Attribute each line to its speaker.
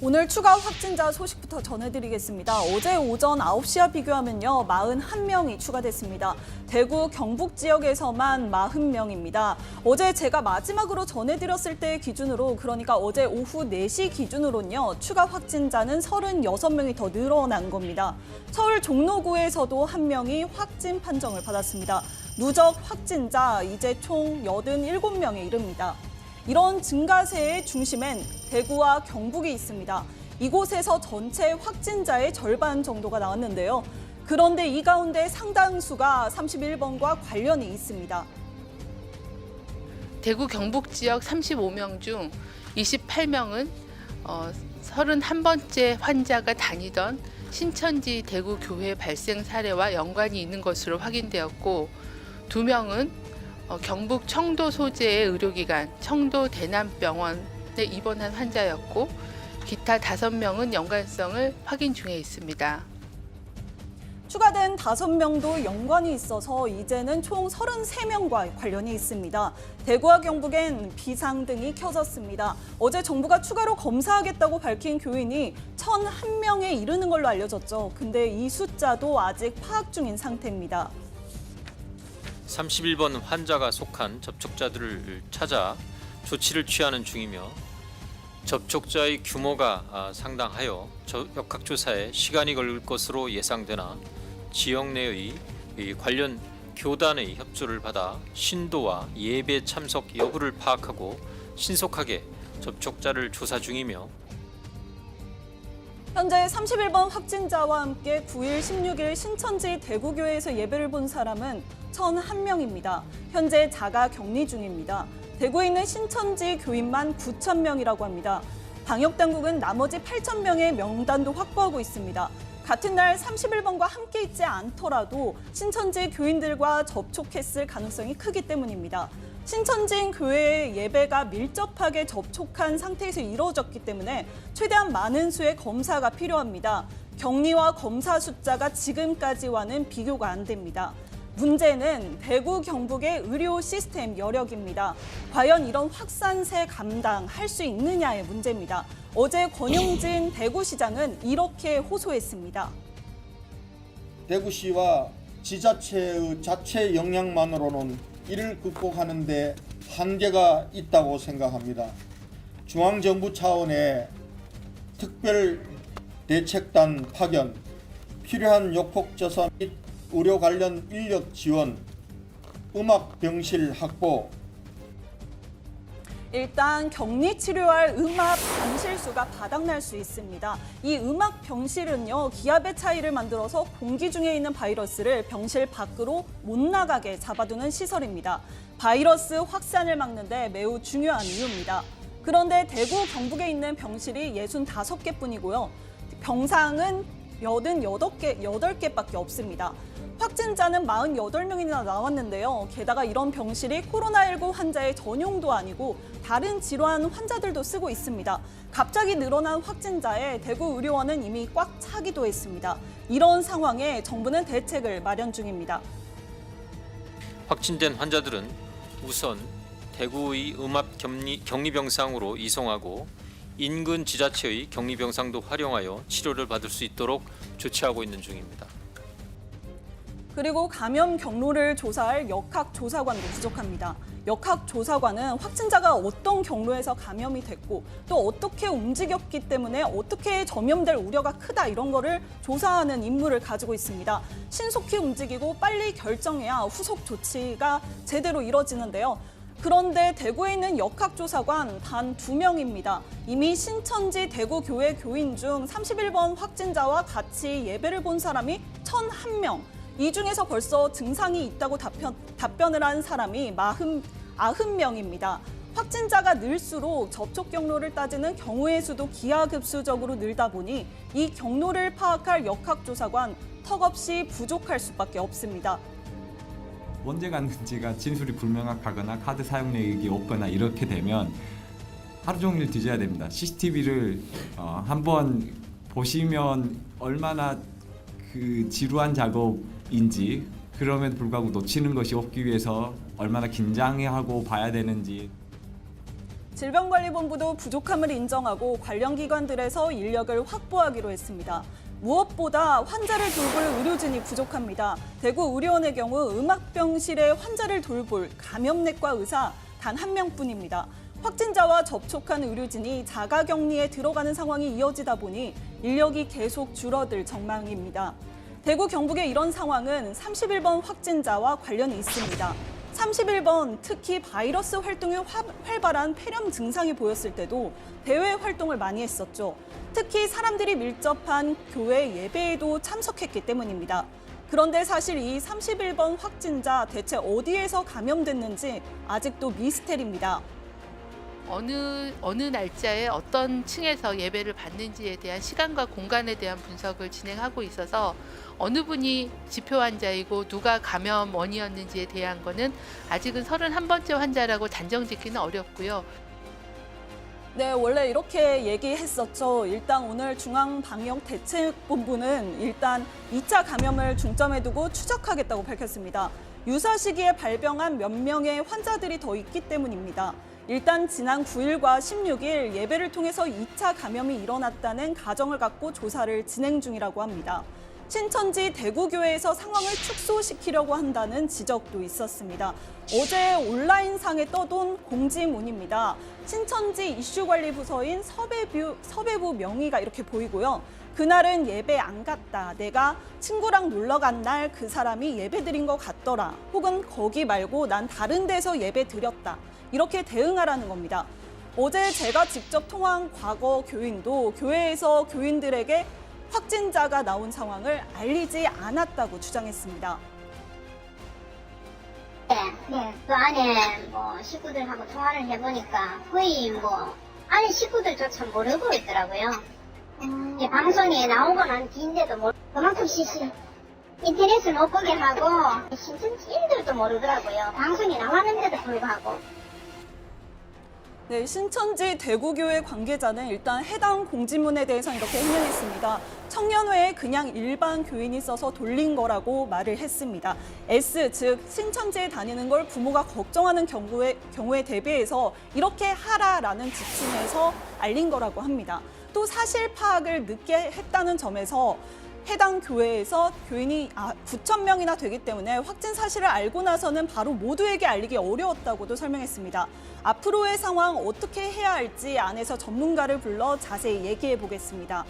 Speaker 1: 오늘 추가 확진자 소식부터 전해드리겠습니다. 어제 오전 9시와 비교하면요, 41명이 추가됐습니다. 대구, 경북 지역에서만 40명입니다. 어제 제가 마지막으로 전해드렸을 때 기준으로, 그러니까 어제 오후 4시 기준으로는요, 추가 확진자는 36명이 더 늘어난 겁니다. 서울 종로구에서도 1명이 확진 판정을 받았습니다. 누적 확진자 이제 총 87명에 이릅니다. 이런 증가세의 중심엔 대구와 경북이 있습니다. 이곳에서 전체 확진자의 절반 정도가 나왔는데요. 그런데 이 가운데 상당수가 31번과 관련이 있습니다.
Speaker 2: 대구 경북 지역 35명 중 28명은 31번째 환자가 다니던 신천지 대구 교회 발생 사례와 연관이 있는 것으로 확인되었고, 2명은 경북 청도 소재의 의료기관 청도 대남병원에 입원한 환자였고, 기타 5명은 연관성을 확인 중에 있습니다.
Speaker 1: 추가된 5명도 연관이 있어서 이제는 총 33명과 관련이 있습니다. 대구와 경북엔 비상등이 켜졌습니다. 어제 정부가 추가로 검사하겠다고 밝힌 교인이 1,001명에 이르는 걸로 알려졌죠. 근데 이 숫자도 아직 파악 중인 상태입니다.
Speaker 3: 31번 환자가 속한 접촉자들을 찾아 조치를 취하는 중이며, 접촉자의 규모가 상당하여 역학조사에 시간이 걸릴 것으로 예상되나 지역 내의 관련 교단의 협조를 받아 신도와 예배 참석 여부를 파악하고 신속하게 접촉자를 조사 중이며,
Speaker 1: 현재 31번 확진자와 함께 9일, 16일 신천지 대구교회에서 예배를 본 사람은 1,001명입니다. 현재 자가 격리 중입니다. 대구에 있는 신천지 교인만 9,000명이라고 합니다. 방역당국은 나머지 8,000명의 명단도 확보하고 있습니다. 같은 날 31번과 함께 있지 않더라도 신천지 교인들과 접촉했을 가능성이 크기 때문입니다. 신천지 교회의 예배가 밀접하게 접촉한 상태에서 이루어졌기 때문에 최대한 많은 수의 검사가 필요합니다. 격리와 검사 숫자가 지금까지와는 비교가 안 됩니다. 문제는 대구, 경북의 의료 시스템 여력입니다. 과연 이런 확산세 감당할 수 있느냐의 문제입니다. 어제 권용진 대구시장은 이렇게 호소했습니다.
Speaker 4: 대구시와 지자체의 자체 역량만으로는 이를 극복하는 데 한계가 있다고 생각합니다. 중앙정부 차원의 특별 대책단 파견, 필요한 욕폭조사 및 의료 관련 인력 지원, 음압병실 확보.
Speaker 1: 일단 격리 치료할 음압 병실 수가 바닥날 수 있습니다. 이 음압 병실은요, 기압의 차이를 만들어서 공기 중에 있는 바이러스를 병실 밖으로 못 나가게 잡아두는 시설입니다. 바이러스 확산을 막는 데 매우 중요한 이유입니다. 그런데 대구, 경북에 있는 병실이 65개뿐이고요. 병상은 8개밖에 없습니다. 확진자는 48명이나 나왔는데요. 게다가 이런 병실이 코로나19 환자의 전용도 아니고 다른 질환 환자들도 쓰고 있습니다. 갑자기 늘어난 확진자에 대구 의료원은 이미 꽉 차기도 했습니다. 이런 상황에 정부는 대책을 마련 중입니다.
Speaker 3: 확진된 환자들은 우선 대구의 음압 격리병상으로 이송하고 인근 지자체의 격리병상도 활용하여 치료를 받을 수 있도록 조치하고 있는 중입니다.
Speaker 1: 그리고 감염 경로를 조사할 역학조사관도 부족합니다. 역학조사관은 확진자가 어떤 경로에서 감염이 됐고 또 어떻게 움직였기 때문에 어떻게 전염될 우려가 크다, 이런 거를 조사하는 임무를 가지고 있습니다. 신속히 움직이고 빨리 결정해야 후속 조치가 제대로 이뤄지는데요. 그런데 대구에 있는 역학조사관 단 2명입니다. 이미 신천지 대구교회 교인 중 31번 확진자와 같이 예배를 본 사람이 1,001명. 이 중에서 벌써 증상이 있다고 답변을 한 사람이 90명입니다. 확진자가 늘수록 접촉 경로를 따지는 경우의 수도 기하급수적으로 늘다 보니 이 경로를 파악할 역학조사관 턱없이 부족할 수밖에 없습니다.
Speaker 5: 언제 갔는지가 진술이 불명확하거나 카드 사용 내역이 없거나 이렇게 되면 하루 종일 뒤져야 됩니다. CCTV를 한번 보시면 얼마나 그 지루한 작업인지, 그럼에도 불구하고 놓치는 것이 없기 위해서 얼마나 긴장하고 봐야 되는지.
Speaker 1: 질병관리본부도 부족함을 인정하고 관련 기관들에서 인력을 확보하기로 했습니다. 무엇보다 환자를 돌볼 의료진이 부족합니다. 대구 의료원의 경우 음압병실에 환자를 돌볼 감염내과 의사 단 한 명뿐입니다. 확진자와 접촉한 의료진이 자가격리에 들어가는 상황이 이어지다 보니 인력이 계속 줄어들 전망입니다. 대구 경북의 이런 상황은 31번 확진자와 관련이 있습니다. 31번 특히 바이러스 활동이 활발한 폐렴 증상이 보였을 때도 대외 활동을 많이 했었죠. 특히 사람들이 밀접한 교회 예배에도 참석했기 때문입니다. 그런데 사실 이 31번 확진자 대체 어디에서 감염됐는지 아직도 미스테리입니다.
Speaker 2: 어느 날짜에 어떤 층에서 예배를 받는지에 대한 시간과 공간에 대한 분석을 진행하고 있어서 어느 분이 지표 환자이고 누가 감염원이었는지에 대한 거는 아직은 31번째 환자라고 단정 짓기는 어렵고요.
Speaker 1: 네, 원래 이렇게 얘기했었죠. 일단 오늘 중앙방역대책본부는 일단 2차 감염을 중점에 두고 추적하겠다고 밝혔습니다. 유사 시기에 발병한 몇 명의 환자들이 더 있기 때문입니다. 일단 지난 9일과 16일 예배를 통해서 2차 감염이 일어났다는 가정을 갖고 조사를 진행 중이라고 합니다. 신천지 대구교회에서 상황을 축소시키려고 한다는 지적도 있었습니다. 어제 온라인상에 떠돈 공지문입니다. 신천지 이슈관리부서인 섭외부 명의가 이렇게 보이고요. 그날은 예배 안 갔다. 내가 친구랑 놀러 간 날 그 사람이 예배 드린 것 같더라. 혹은 거기 말고 난 다른 데서 예배 드렸다. 이렇게 대응하라는 겁니다. 어제 제가 직접 통화한 과거 교인도 교회에서 교인들에게 확진자가 나온 상황을 알리지 않았다고 주장했습니다.
Speaker 6: 네, 그 안에 뭐 식구들하고 통화를 해보니까 거의 뭐 안에 식구들조차 모르고 있더라고요. 이제 방송에 나오고 난 뒤인데도 그만큼 인터넷을 못 보게 하고 신천지인들도 모르더라고요. 방송에 나왔는데도 불구하고.
Speaker 1: 네, 신천지 대구교회 관계자는 일단 해당 공지문에 대해서 이렇게 해명했습니다. 청년회에 그냥 일반 교인이 써서 돌린 거라고 말을 했습니다. S, 즉 신천지에 다니는 걸 부모가 걱정하는 경우에 대비해서 이렇게 하라라는 지침에서 알린 거라고 합니다. 또 사실 파악을 늦게 했다는 점에서 해당 교회에서 교인이 9,000명이나 되기 때문에 확진 사실을 알고 나서는 바로 모두에게 알리기 어려웠다고도 설명했습니다. 앞으로의 상황 어떻게 해야 할지 안에서 전문가를 불러 자세히 얘기해 보겠습니다.